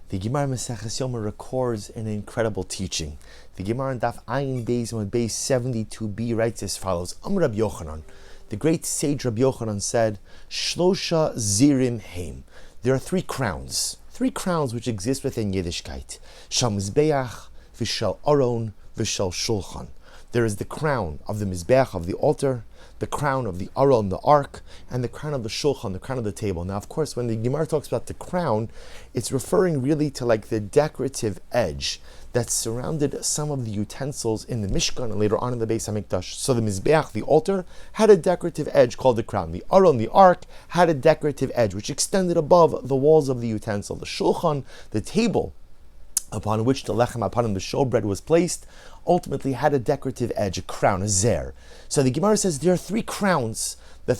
The Gemara Maseches Yoma records an incredible teaching. The Gemara in Daf Ayin Beis on Beis 72b writes as follows: Rabbi Yochanan, the great sage Rabbi Yochanan said, Shlosha zirim heim. There are three crowns which exist within Yiddishkeit. Shal Mizbeach, V'shal Aron, V'shal Shulchan. There is the crown of the Mizbeach, of the altar, the crown of the Aron, the ark, and the crown of the Shulchan, the crown of the table. Now, of course, when the Gemara talks about the crown, it's referring really to like the decorative edge that surrounded some of the utensils in the Mishkan and later on in the Beis HaMikdash. So the Mizbeach, the altar, had a decorative edge called the crown. The Aron, the ark, had a decorative edge which extended above the walls of the utensil. The Shulchan, the table upon which the lechem upon the showbread was placed, ultimately had a decorative edge, a crown, a zer. So the Gemara says there are three crowns: the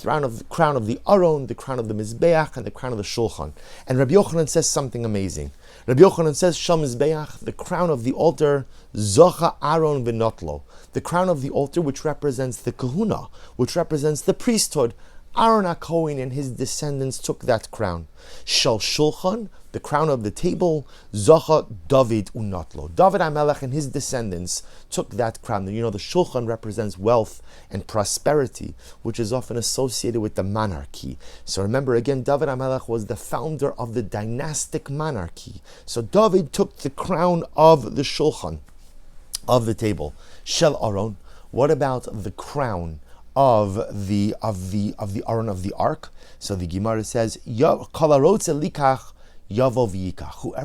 crown of the Aron, the crown of the Mizbeach, and the crown of the Shulchan. And Rabbi Yochanan says something amazing. Rabbi Yochanan says, Shal Mizbeach, the crown of the altar, Zocha Aron v'notlo, the crown of the altar which represents the kahuna, which represents the priesthood. Aaron HaKohen and his descendants took that crown. Shal Shulchan, the crown of the table, Zocha David Unotlo. David HaMelech and his descendants took that crown. You know, the Shulchan represents wealth and prosperity, which is often associated with the monarchy. So remember again, David HaMelech was the founder of the dynastic monarchy. So David took the crown of the Shulchan, of the table. Shel Aron, what about the crown of the Aron of the ark? So the Gemara says, whoever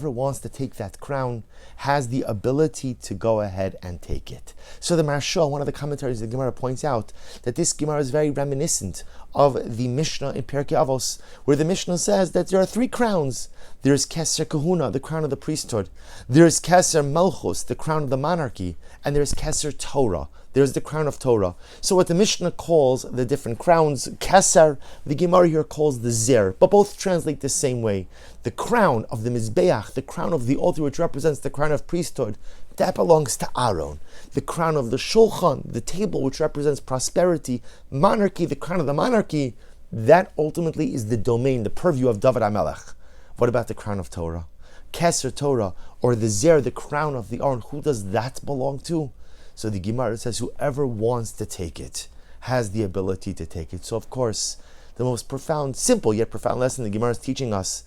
wants to take that crown has the ability to go ahead and take it. So the Marshal, one of the commentaries of the Gemara, points out that this Gemara is very reminiscent of the Mishnah in Pirkei Avos, where the Mishnah says that there are three crowns. There is Keser Kahuna, the crown of the priesthood. There is Keser Malchus, the crown of the monarchy. And there is Keser Torah. There's the crown of Torah. So what the Mishnah calls the different crowns, Keser, the Gemara here calls the Zer, but both translate the same way. The crown of the Mizbeach, the crown of the altar, which represents the crown of priesthood, that belongs to Aaron. The crown of the Shulchan, the table, which represents prosperity, monarchy, the crown of the monarchy, that ultimately is the domain, the purview of David HaMelech. What about the crown of Torah? Keser Torah, or the Zer, the crown of the Aron, who does that belong to? So the Gemara says whoever wants to take it has the ability to take it. So of course, the most profound, simple yet profound lesson the Gemara is teaching us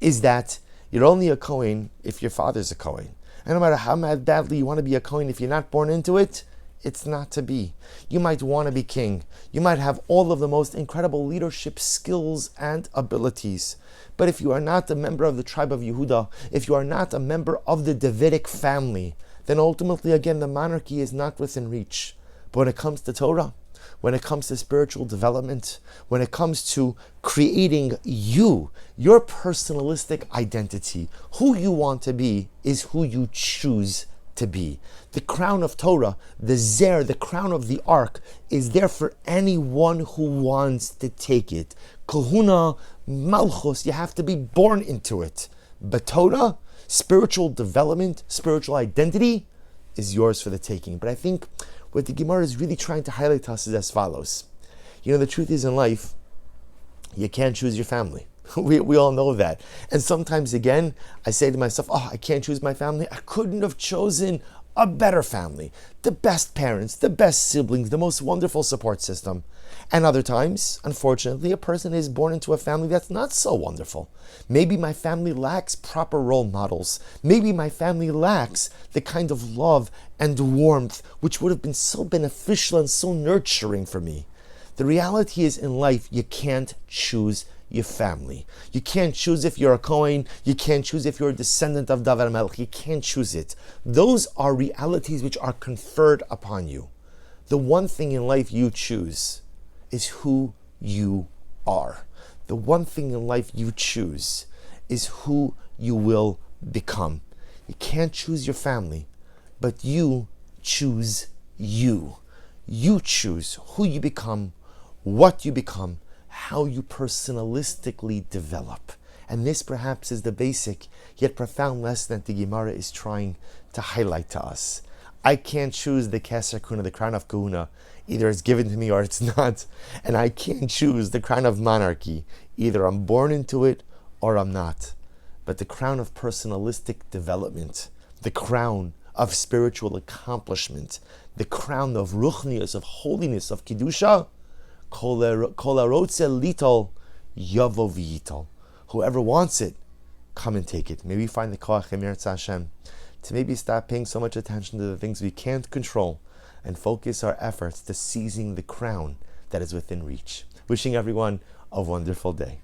is that you're only a Kohen if your father's a Kohen. And no matter how badly you want to be a Kohen, if you're not born into it, it's not to be. You might want to be king. You might have all of the most incredible leadership skills and abilities. But if you are not a member of the tribe of Yehuda, if you are not a member of the Davidic family, then ultimately, again, the monarchy is not within reach. But when it comes to Torah, when it comes to spiritual development, when it comes to creating your personalistic identity, who you want to be is who you choose to be. The crown of Torah, the Zer, the crown of the ark, is there for anyone who wants to take it. Kahuna, Malchus, you have to be born into it. But Torah, spiritual development, spiritual identity, is yours for the taking. But I think what the Gemara is really trying to highlight to us is as follows. You know, the truth is in life, you can't choose your family. We all know that. And sometimes, again, I say to myself, I can't choose my family. I couldn't have chosen a better family, the best parents, the best siblings, the most wonderful support system. And other times, unfortunately, a person is born into a family that's not so wonderful. Maybe my family lacks proper role models. Maybe my family lacks the kind of love and warmth which would have been so beneficial and so nurturing for me. The reality is, in life, you can't choose your family. You can't choose if you're a Kohen. You can't choose if you're a descendant of David HaMelech. You can't choose it. Those are realities which are conferred upon you. The one thing in life you choose is who you are. The one thing in life you choose is who you will become. You can't choose your family, but you choose you. You choose who you become, what you become, how you personalistically develop. And this perhaps is the basic yet profound lesson that the Gemara is trying to highlight to us. I can't choose the Keser Kuna, the crown of Kahuna. Either it's given to me or it's not. And I can't choose the crown of monarchy. Either I'm born into it or I'm not. but the crown of personalistic development, the crown of spiritual accomplishment, the crown of ruchnius, of holiness, of kedusha, kol harotze litol yavo v'yitol. Whoever wants it, come and take it. May we find the koach in Eretz Hashem to maybe stop paying so much attention to the things we can't control and focus our efforts to seizing the crown that is within reach. Wishing everyone a wonderful day.